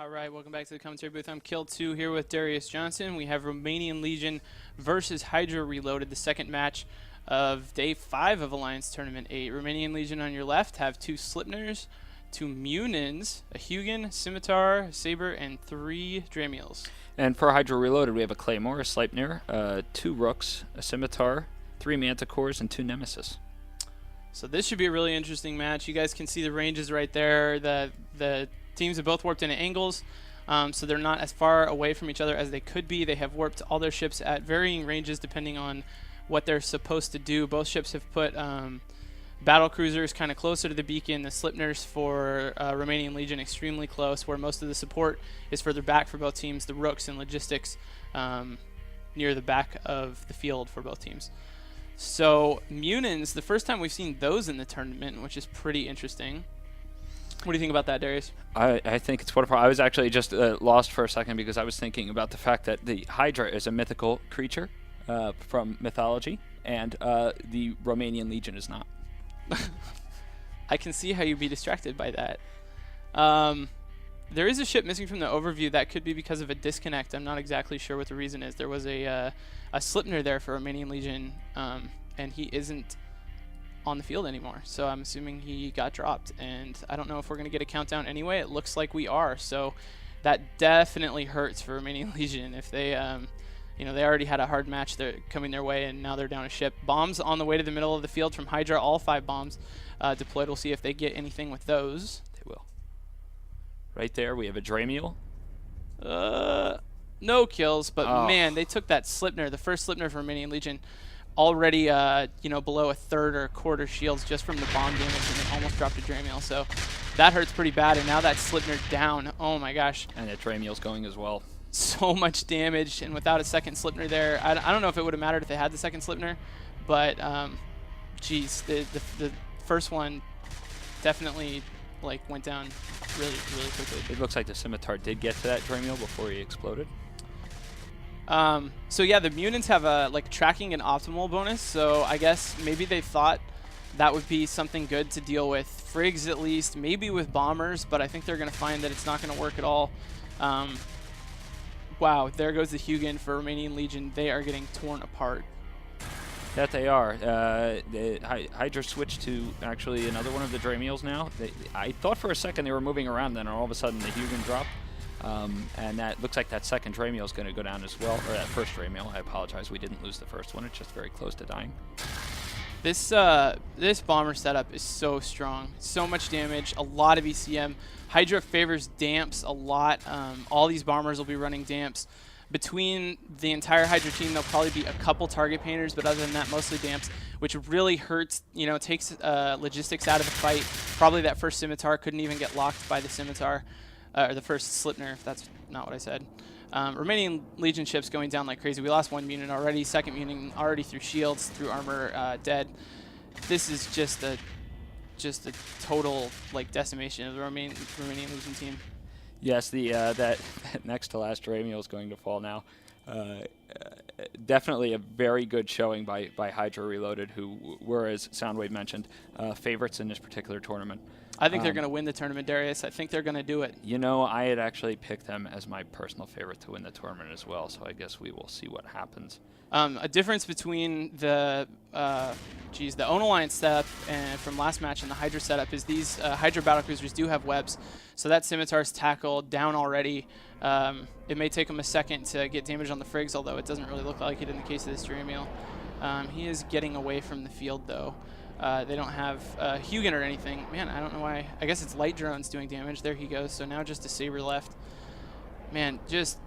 All right, welcome back to the commentary booth. I'm Kill2 here with Darius Johnson. We have Romanian Legion versus HYDRA Reloaded, the second match of Day 5 of Alliance Tournament 8. Romanian Legion on your left have 2 Slipners, 2 Munins, a Hugin, Scimitar, a Saber, and 3 Dramiels. And for HYDRA Reloaded, we have a Claymore, a Sleipnir, 2 Rooks, a Scimitar, 3 Manticores, and 2 Nemesis. So this should be a really interesting match. You guys can see the ranges right there. The teams have both warped into angles, so they're not as far away from each other as they could be. They have warped all their ships at varying ranges depending on what they're supposed to do. Both ships have put battle cruisers kind of closer to the beacon. The Slipners for Romanian Legion extremely close, where most of the support is further back for both teams. The Rooks and logistics near the back of the field for both teams. So Munins, the first time we've seen those in the tournament, which is pretty interesting. What do you think about that, Darius? I think it's wonderful. I was actually just lost for a second because I was thinking about the fact that the HYDRA is a mythical creature from mythology, and the Romanian Legion is not. I can see how you'd be distracted by that. There is a ship missing from the overview. That could be because of a disconnect. I'm not exactly sure what the reason is. There was a Sleipnir there for Romanian Legion, and he isn't on the field anymore, so I'm assuming he got dropped, and I don't know if we're going to get a countdown anyway. It looks like we are, so that definitely hurts for Romanian Legion if they they already had a hard match coming their way, and now they're down a ship. Bombs on the way to the middle of the field from HYDRA, all 5 bombs deployed. We'll see if they get anything with those. They will. Right there, we have a Dramiel. No kills, but man, they took that Sleipnir, the first Sleipnir for Romanian Legion, already below a third or a quarter shields just from the bomb damage, and they almost dropped a Dramiel, so that hurts pretty bad. And now that Sleipnir down, oh my gosh. And that Dramiel's going as well. So much damage, and without a second Sleipnir there, I don't know if it would have mattered if they had the second Sleipnir, but geez, the first one definitely went down really quickly. It looks like the Scimitar did get to that Dramiel before he exploded. So yeah, the Munins have a tracking and optimal bonus, so I guess maybe they thought that would be something good to deal with Frigs at least, maybe with bombers, but I think they're going to find that it's not going to work at all. Wow, there goes the Hugin for Romanian Legion. They are getting torn apart. That they are. HYDRA switched to actually another one of the Dramiels now. I thought for a second they were moving around, then all of a sudden the Hugin dropped. And that looks like that second Dramiel is going to go down as well, or that first Dramiel. I apologize, we didn't lose the first one. It's just very close to dying. This bomber setup is so strong. So much damage, a lot of ECM. HYDRA favors damps a lot. All these bombers will be running damps. Between the entire HYDRA team, there'll probably be a couple target painters, but other than that, mostly damps, which really hurts, takes logistics out of the fight. Probably that first Scimitar couldn't even get locked by the Scimitar. Or the first Sleipnir, if that's not what I said. Romanian Legion ships going down like crazy. We lost 1 Munin already, second Munin already through shields, through armor, dead. This is just a total decimation of the Romanian Legion team. Yes, that next to last Dramiel is going to fall now. Definitely a very good showing by HYDRA Reloaded, who were, as Soundwave mentioned, favorites in this particular tournament. I think they're going to win the tournament, Darius. I think they're going to do it. I had actually picked them as my personal favorite to win the tournament as well, so I guess we will see what happens. A difference between the Own Alliance setup from last match and the HYDRA setup is these HYDRA battlecruisers do have webs, so that Scimitar's tackled down already. It may take him a second to get damage on the Frigs, although it doesn't really look like it in the case of this Dramiel. He is getting away from the field, though. They don't have Hugin or anything. Man, I don't know why. I guess it's light drones doing damage. There he goes. So now just a Saber left. Man, just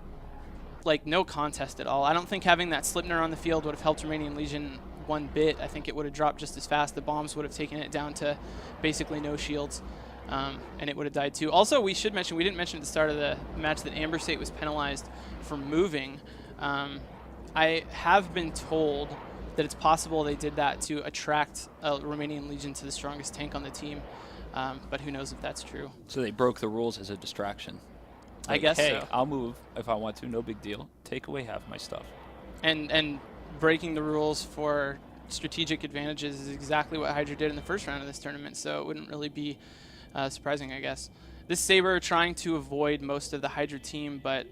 no contest at all. I don't think having that Sleipnir on the field would have helped Romanian Legion one bit. I think it would have dropped just as fast. The bombs would have taken it down to basically no shields, and it would have died too. Also, we didn't mention at the start of the match that Amber State was penalized for moving. I have been told that it's possible they did that to attract Romanian Legion to the strongest tank on the team, but who knows if that's true. So they broke the rules as a distraction. I guess hey, so. I'll move if I want to, no big deal. Take away half my stuff. And breaking the rules for strategic advantages is exactly what HYDRA did in the first round of this tournament, so it wouldn't really be surprising, I guess. This Saber trying to avoid most of the Hydra team, but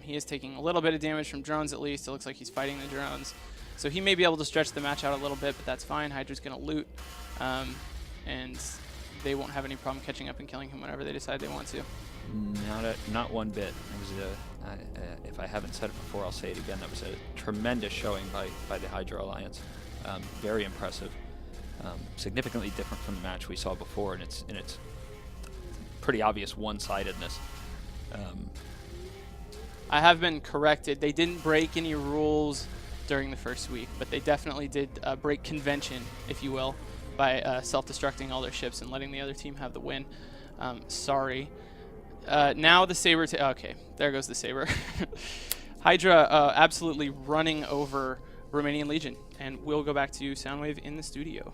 he is taking a little bit of damage from drones at least. It looks like he's fighting the drones. So he may be able to stretch the match out a little bit, but that's fine. Hydra's going to loot, and they won't have any problem catching up and killing him whenever they decide they want to. Not one bit. It was if I haven't said it before, I'll say it again. That was a tremendous showing by the Hydra Alliance. Very impressive. Significantly different from the match we saw before, and it's pretty obvious one-sidedness. I have been corrected. They didn't break any rules during the first week, but they definitely did break convention, if you will, by self-destructing all their ships and letting the other team have the win. Sorry. Now the Saber... okay, there goes the Saber. Hydra absolutely running over Romanian Legion, and we'll go back to Soundwave in the studio.